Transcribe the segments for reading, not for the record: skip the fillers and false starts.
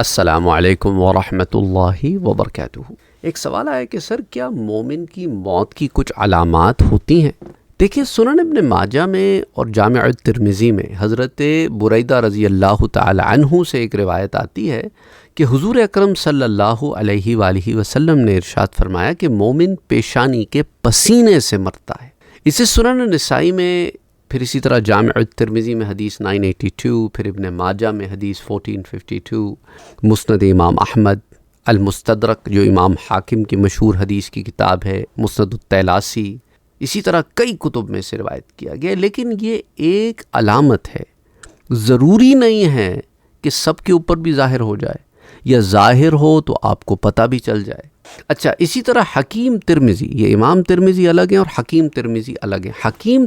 السلام علیکم ورحمۃ اللہ وبرکاتہ۔ ایک سوال آیا کہ سر کیا مومن کی موت کی کچھ علامات ہوتی ہیں؟ دیکھیے، سنن ابن ماجہ میں اور جامع الترمذی میں حضرت بریدہ رضی اللہ تعالی عنہ سے ایک روایت آتی ہے کہ حضور اکرم صلی اللہ علیہ وآلہ وسلم نے ارشاد فرمایا کہ مومن پیشانی کے پسینے سے مرتا ہے۔ اسے سنن نسائی میں، پھر اسی طرح جامع الترمذی میں حدیث 982، پھر ابن ماجہ میں حدیث 1452، مسند امام احمد، المستدرک جو امام حاکم کی مشہور حدیث کی کتاب ہے، مسند الطیالسی، اسی طرح کئی کتب میں سے روایت کیا گیا۔ لیکن یہ ایک علامت ہے، ضروری نہیں ہے کہ سب کے اوپر بھی ظاہر ہو جائے، یا ظاہر ہو تو آپ کو پتہ بھی چل جائے۔ اچھا، اسی طرح حکیم ترمذی، یہ امام ترمذی الگ ہیں اور حکیم ترمذی الگ ہیں۔ حکیم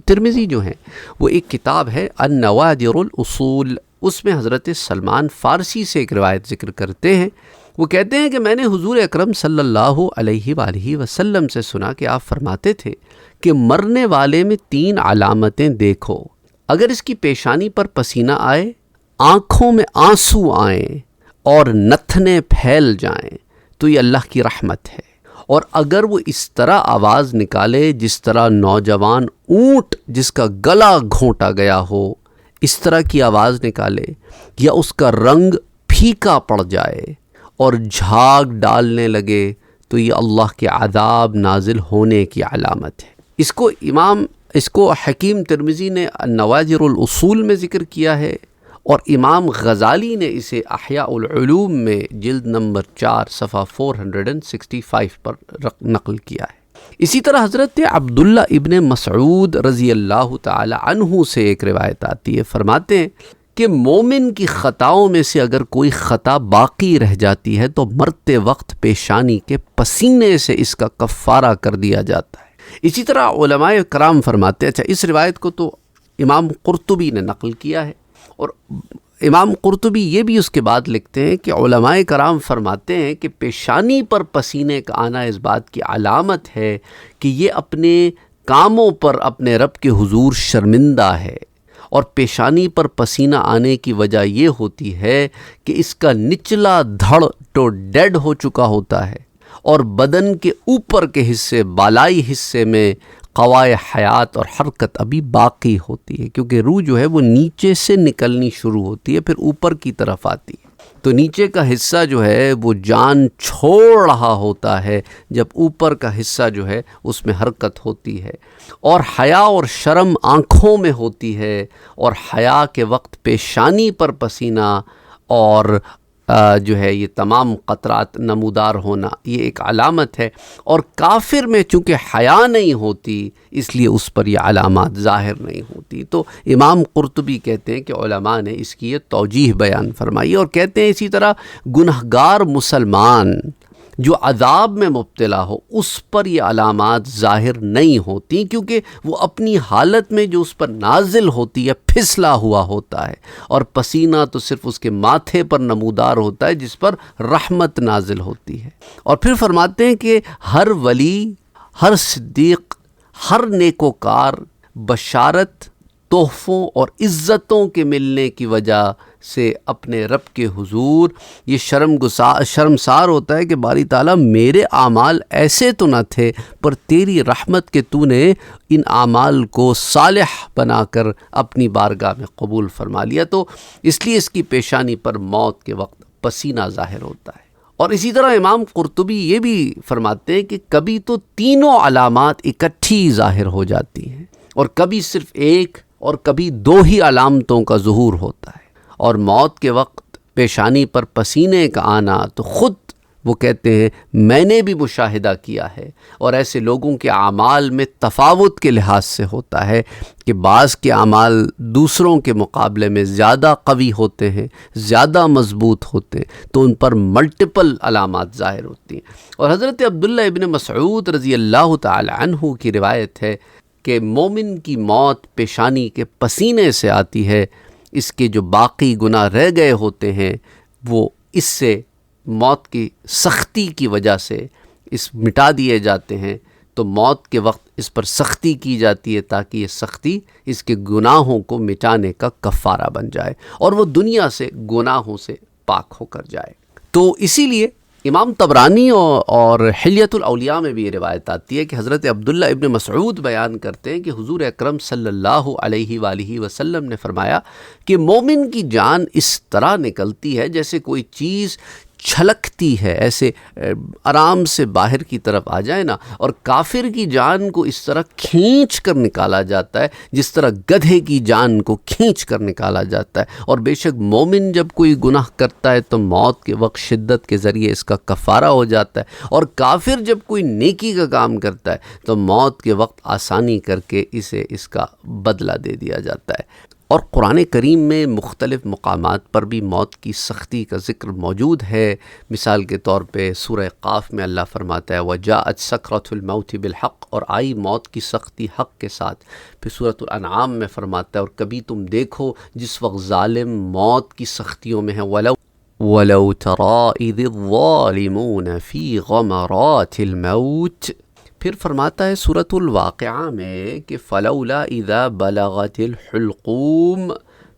ترمذی جو ہیں وہ ایک کتاب ہے النوادر الاصول، اس میں حضرت سلمان فارسی سے ایک روایت ذکر کرتے ہیں۔ وہ کہتے ہیں کہ میں نے حضور اکرم صلی اللہ علیہ وآلہ وسلم سے سنا کہ آپ فرماتے تھے کہ مرنے والے میں 3 علامتیں دیکھو، اگر اس کی پیشانی پر پسینہ آئے، آنکھوں میں آنسو آئیں اور نتھنے پھیل جائیں تو یہ اللہ کی رحمت ہے، اور اگر وہ اس طرح آواز نکالے جس طرح نوجوان اونٹ جس کا گلا گھونٹا گیا ہو اس طرح کی آواز نکالے، یا اس کا رنگ پھیکا پڑ جائے اور جھاگ ڈالنے لگے تو یہ اللہ کے عذاب نازل ہونے کی علامت ہے۔ اس کو حکیم ترمذی نے النوادر الاصول میں ذکر کیا ہے، اور امام غزالی نے اسے احیاء العلوم میں جلد نمبر 4 صفحہ 465 پر نقل کیا ہے۔ اسی طرح حضرت عبداللہ ابن مسعود رضی اللہ تعالی عنہ سے ایک روایت آتی ہے، فرماتے ہیں کہ مومن کی خطاؤں میں سے اگر کوئی خطا باقی رہ جاتی ہے تو مرتے وقت پیشانی کے پسینے سے اس کا کفارہ کر دیا جاتا ہے۔ اسی طرح علماء کرام فرماتے ہیں، اچھا اس روایت کو تو امام قرطبی نے نقل کیا ہے، اور امام قرطبی یہ بھی اس کے بعد لکھتے ہیں کہ علماء کرام فرماتے ہیں کہ پیشانی پر پسینے کا آنا اس بات کی علامت ہے کہ یہ اپنے کاموں پر اپنے رب کے حضور شرمندہ ہے، اور پیشانی پر پسینہ آنے کی وجہ یہ ہوتی ہے کہ اس کا نچلا دھڑ تو ڈیڈ ہو چکا ہوتا ہے، اور بدن کے اوپر کے حصے، بالائی حصے میں قوائے حیات اور حرکت ابھی باقی ہوتی ہے، کیونکہ روح جو ہے وہ نیچے سے نکلنی شروع ہوتی ہے پھر اوپر کی طرف آتی ہے، تو نیچے کا حصہ جو ہے وہ جان چھوڑ رہا ہوتا ہے جب اوپر کا حصہ جو ہے اس میں حرکت ہوتی ہے، اور حیا اور شرم آنکھوں میں ہوتی ہے، اور حیا کے وقت پیشانی پر پسینہ اور جو ہے یہ تمام قطرات نمودار ہونا یہ ایک علامت ہے، اور کافر میں چونکہ حیا نہیں ہوتی اس لیے اس پر یہ علامات ظاہر نہیں ہوتی۔ تو امام قرطبی کہتے ہیں کہ علماء نے اس کی یہ توجیہ بیان فرمائی، اور کہتے ہیں اسی طرح گنہگار مسلمان جو عذاب میں مبتلا ہو اس پر یہ علامات ظاہر نہیں ہوتی، کیونکہ وہ اپنی حالت میں جو اس پر نازل ہوتی ہے پھسلا ہوا ہوتا ہے، اور پسینہ تو صرف اس کے ماتھے پر نمودار ہوتا ہے جس پر رحمت نازل ہوتی ہے۔ اور پھر فرماتے ہیں کہ ہر ولی، ہر صدیق، ہر نیکوکار بشارت، تحفوں اور عزتوں کے ملنے کی وجہ سے اپنے رب کے حضور یہ شرمسار ہوتا ہے کہ باری تعالیٰ میرے اعمال ایسے تو نہ تھے، پر تیری رحمت کے تو نے ان اعمال کو صالح بنا کر اپنی بارگاہ میں قبول فرما لیا، تو اس لیے اس کی پیشانی پر موت کے وقت پسینہ ظاہر ہوتا ہے۔ اور اسی طرح امام قرطبی یہ بھی فرماتے ہیں کہ کبھی تو تینوں علامات اکٹھی ظاہر ہو جاتی ہیں، اور کبھی صرف ایک اور کبھی 2 ہی علامتوں کا ظہور ہوتا ہے۔ اور موت کے وقت پیشانی پر پسینے کا آنا تو خود وہ کہتے ہیں میں نے بھی مشاہدہ کیا ہے، اور ایسے لوگوں کے اعمال میں تفاوت کے لحاظ سے ہوتا ہے کہ بعض کے اعمال دوسروں کے مقابلے میں زیادہ قوی ہوتے ہیں، زیادہ مضبوط ہوتے ہیں، تو ان پر ملٹیپل علامات ظاہر ہوتی ہیں۔ اور حضرت عبداللہ ابن مسعود رضی اللہ تعالی عنہ کی روایت ہے کہ مومن کی موت پیشانی کے پسینے سے آتی ہے، اس کے جو باقی گناہ رہ گئے ہوتے ہیں وہ اس سے موت کی سختی کی وجہ سے اس مٹا دیے جاتے ہیں، تو موت کے وقت اس پر سختی کی جاتی ہے تاکہ یہ سختی اس کے گناہوں کو مٹانے کا کفارہ بن جائے، اور وہ دنیا سے گناہوں سے پاک ہو کر جائے۔ تو اسی لیے امام طبرانی اور حلیۃ الاولیاء میں بھی یہ روایت آتی ہے کہ حضرت عبداللہ ابن مسعود بیان کرتے ہیں کہ حضور اکرم صلی اللہ علیہ وآلہ وسلم نے فرمایا کہ مومن کی جان اس طرح نکلتی ہے جیسے کوئی چیز چھلکتی ہے، ایسے آرام سے باہر کی طرف آ جائے نا، اور کافر کی جان کو اس طرح کھینچ کر نکالا جاتا ہے جس طرح گدھے کی جان کو کھینچ کر نکالا جاتا ہے۔ اور بے شک مومن جب کوئی گناہ کرتا ہے تو موت کے وقت شدت کے ذریعے اس کا کفارہ ہو جاتا ہے، اور کافر جب کوئی نیکی کا کام کرتا ہے تو موت کے وقت آسانی کر کے اسے اس کا بدلہ دے دیا جاتا ہے۔ اور قرآن کریم میں مختلف مقامات پر بھی موت کی سختی کا ذکر موجود ہے۔ مثال کے طور پہ سورہ قاف میں اللہ فرماتا ہے وَجَاءَتْ سَكْرَةُ الْمَوْتِ بِالْحَقِّ، اور آئی موت کی سختی حق کے ساتھ۔ پھر سورۃ الانعام میں فرماتا ہے اور کبھی تم دیکھو جس وقت ظالم موت کی سختیوں میں ہے وَلَوْ تَرَىٰ إِذِ الظَّالِمُونَ فِي غَمَرَاتِ الْمَوْتِ۔ پھر فرماتا ہے سورۃ الواقعہ میں کہ فَلَوْلَا إِذَا بَلَغَتِ الْحُلْقُومَ،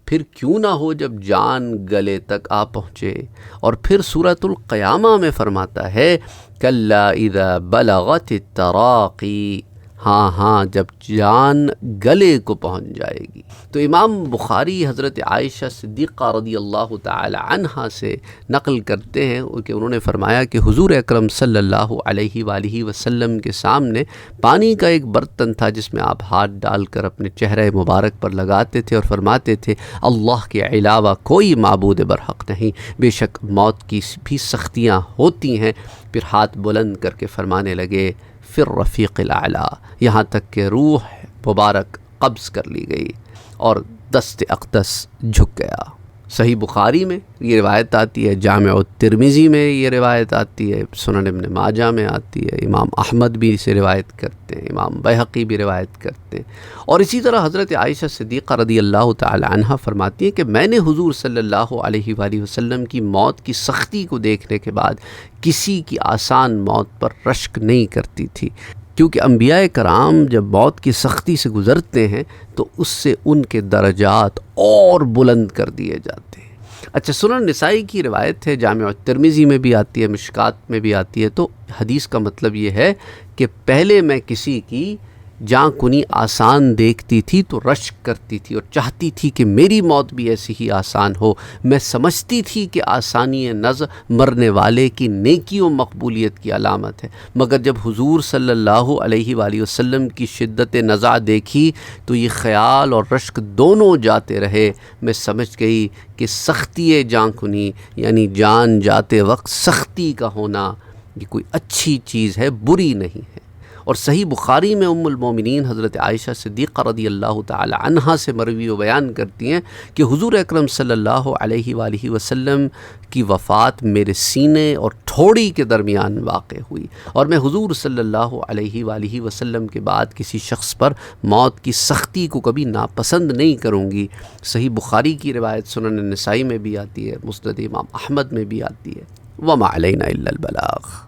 پھر کیوں نہ ہو جب جان گلے تک آ پہنچے۔ اور پھر سورۃ القیامہ میں فرماتا ہے کَلَّا إِذَا بَلَغَتِ التَّرَاقِي، ہاں جب جان گلے کو پہنچ جائے گی۔ تو امام بخاری حضرت عائشہ صدیقہ رضی اللہ تعالی عنہا سے نقل کرتے ہیں کہ انہوں نے فرمایا کہ حضور اکرم صلی اللہ علیہ وآلہ وسلم کے سامنے پانی کا ایک برتن تھا جس میں آپ ہاتھ ڈال کر اپنے چہرہ مبارک پر لگاتے تھے اور فرماتے تھے اللہ کے علاوہ کوئی معبود برحق نہیں، بے شک موت کی بھی سختیاں ہوتی ہیں۔ پھر ہاتھ بلند کر کے فرمانے لگے فی الرفیق الاعلیٰ، یہاں تک کہ روح مبارک قبض کر لی گئی اور دست اقدس جھک گیا۔ صحیح بخاری میں یہ روایت آتی ہے، جامع الترمذی میں یہ روایت آتی ہے، سنن ابن ماجہ میں آتی ہے، امام احمد بھی اسے روایت کرتے ہیں، امام بیہقی بھی روایت کرتے ہیں۔ اور اسی طرح حضرت عائشہ صدیقہ رضی اللہ تعالی عنہا فرماتی ہیں کہ میں نے حضور صلی اللہ علیہ وآلہ وسلم کی موت کی سختی کو دیکھنے کے بعد کسی کی آسان موت پر رشک نہیں کرتی تھی، کیونکہ انبیاء کرام جب موت کی سختی سے گزرتے ہیں تو اس سے ان کے درجات اور بلند کر دیے جاتے ہیں۔ اچھا، سنن نسائی کی روایت ہے، جامع الترمذی میں بھی آتی ہے، مشکات میں بھی آتی ہے۔ تو حدیث کا مطلب یہ ہے کہ پہلے میں کسی کی جاں کنی آسان دیکھتی تھی تو رشک کرتی تھی اور چاہتی تھی کہ میری موت بھی ایسی ہی آسان ہو۔ میں سمجھتی تھی کہ آسانی نزع مرنے والے کی نیکی و مقبولیت کی علامت ہے، مگر جب حضور صلی اللہ علیہ وآلہ وسلم کی شدت نزع دیکھی تو یہ خیال اور رشک دونوں جاتے رہے۔ میں سمجھ گئی کہ سختی جاں کنی یعنی جان جاتے وقت سختی کا ہونا یہ کوئی اچھی چیز ہے، بری نہیں ہے۔ اور صحیح بخاری میں ام المومنین حضرت عائشہ صدیقہ رضی اللہ تعالی عنہا سے مروی و بیان کرتی ہیں کہ حضور اکرم صلی اللہ علیہ وآلہ وسلم کی وفات میرے سینے اور ٹھوڑی کے درمیان واقع ہوئی، اور میں حضور صلی اللہ علیہ وآلہ وسلم کے بعد کسی شخص پر موت کی سختی کو کبھی ناپسند نہیں کروں گی۔ صحیح بخاری کی روایت سنن نسائی میں بھی آتی ہے، مسند امام احمد میں بھی آتی ہے۔ وما علینا الا البلاغ۔